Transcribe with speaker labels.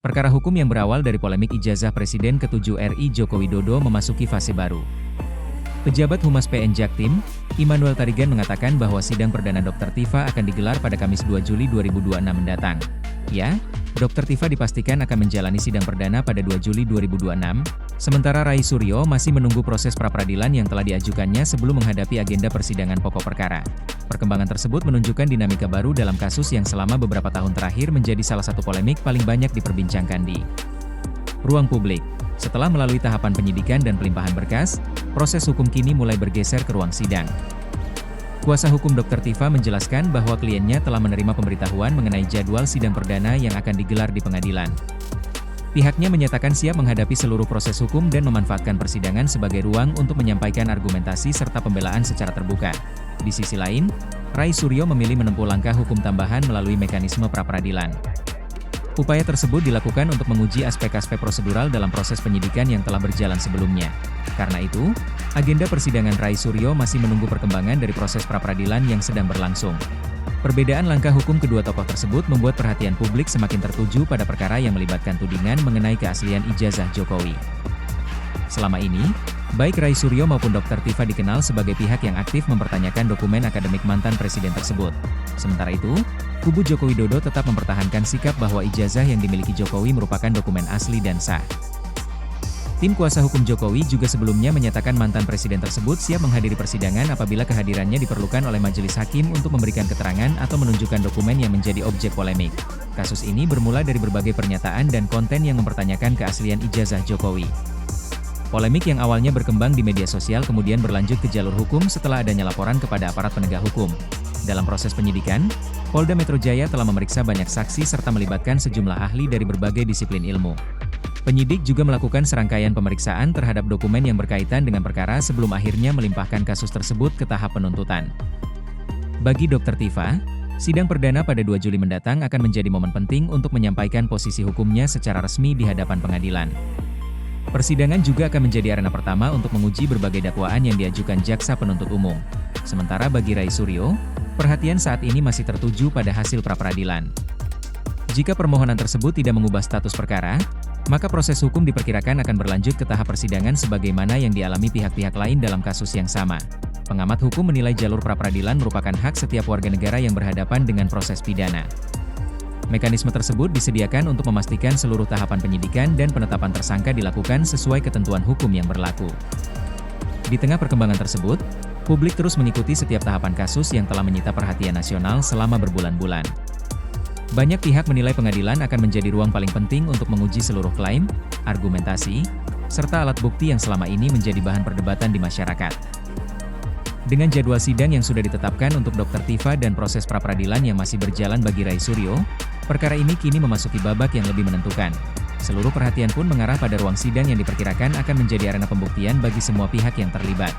Speaker 1: Perkara hukum yang berawal dari polemik ijazah Presiden ke-7 RI Joko Widodo memasuki fase baru. Pejabat Humas PN Jaktim, Immanuel Tarigan mengatakan bahwa sidang perdana Dr. Tifa akan digelar pada Kamis 2 Juli 2026 mendatang. Ya, Dr. Tifa dipastikan akan menjalani sidang perdana pada 2 Juli 2026, sementara Rai Suryo masih menunggu proses pra-peradilan yang telah diajukannya sebelum menghadapi agenda persidangan pokok perkara. Perkembangan tersebut menunjukkan dinamika baru dalam kasus yang selama beberapa tahun terakhir menjadi salah satu polemik paling banyak diperbincangkan di ruang publik. Setelah melalui tahapan penyidikan dan pelimpahan berkas, proses hukum kini mulai bergeser ke ruang sidang. Kuasa hukum Dr. Tifa menjelaskan bahwa kliennya telah menerima pemberitahuan mengenai jadwal sidang perdana yang akan digelar di pengadilan. Pihaknya menyatakan siap menghadapi seluruh proses hukum dan memanfaatkan persidangan sebagai ruang untuk menyampaikan argumentasi serta pembelaan secara terbuka. Di sisi lain, Rai Suryo memilih menempuh langkah hukum tambahan melalui mekanisme pra-peradilan. Upaya tersebut dilakukan untuk menguji aspek-aspek prosedural dalam proses penyidikan yang telah berjalan sebelumnya. Karena itu, agenda persidangan Rai Suryo masih menunggu perkembangan dari proses pra-peradilan yang sedang berlangsung. Perbedaan langkah hukum kedua tokoh tersebut membuat perhatian publik semakin tertuju pada perkara yang melibatkan tudingan mengenai keaslian ijazah Jokowi. Selama ini, baik Rai Suryo maupun Dr. Tifa dikenal sebagai pihak yang aktif mempertanyakan dokumen akademik mantan presiden tersebut. Sementara itu, kubu Joko Widodo tetap mempertahankan sikap bahwa ijazah yang dimiliki Jokowi merupakan dokumen asli dan sah. Tim kuasa hukum Jokowi juga sebelumnya menyatakan mantan presiden tersebut siap menghadiri persidangan apabila kehadirannya diperlukan oleh majelis hakim untuk memberikan keterangan atau menunjukkan dokumen yang menjadi objek polemik. Kasus ini bermula dari berbagai pernyataan dan konten yang mempertanyakan keaslian ijazah Jokowi. Polemik yang awalnya berkembang di media sosial kemudian berlanjut ke jalur hukum setelah adanya laporan kepada aparat penegak hukum. Dalam proses penyidikan, Polda Metro Jaya telah memeriksa banyak saksi serta melibatkan sejumlah ahli dari berbagai disiplin ilmu. Penyidik juga melakukan serangkaian pemeriksaan terhadap dokumen yang berkaitan dengan perkara sebelum akhirnya melimpahkan kasus tersebut ke tahap penuntutan. Bagi Dr. Tifa, sidang perdana pada 2 Juli mendatang akan menjadi momen penting untuk menyampaikan posisi hukumnya secara resmi di hadapan pengadilan. Persidangan juga akan menjadi arena pertama untuk menguji berbagai dakwaan yang diajukan jaksa penuntut umum. Sementara bagi Rai Suryo, perhatian saat ini masih tertuju pada hasil pra-peradilan. Jika permohonan tersebut tidak mengubah status perkara, maka proses hukum diperkirakan akan berlanjut ke tahap persidangan sebagaimana yang dialami pihak-pihak lain dalam kasus yang sama. Pengamat hukum menilai jalur pra-peradilan merupakan hak setiap warga negara yang berhadapan dengan proses pidana. Mekanisme tersebut disediakan untuk memastikan seluruh tahapan penyidikan dan penetapan tersangka dilakukan sesuai ketentuan hukum yang berlaku. Di tengah perkembangan tersebut, publik terus mengikuti setiap tahapan kasus yang telah menyita perhatian nasional selama berbulan-bulan. Banyak pihak menilai pengadilan akan menjadi ruang paling penting untuk menguji seluruh klaim, argumentasi, serta alat bukti yang selama ini menjadi bahan perdebatan di masyarakat. Dengan jadwal sidang yang sudah ditetapkan untuk Dr. Tifa dan proses pra-peradilan yang masih berjalan bagi Rai Suryo, perkara ini kini memasuki babak yang lebih menentukan. Seluruh perhatian pun mengarah pada ruang sidang yang diperkirakan akan menjadi arena pembuktian bagi semua pihak yang terlibat.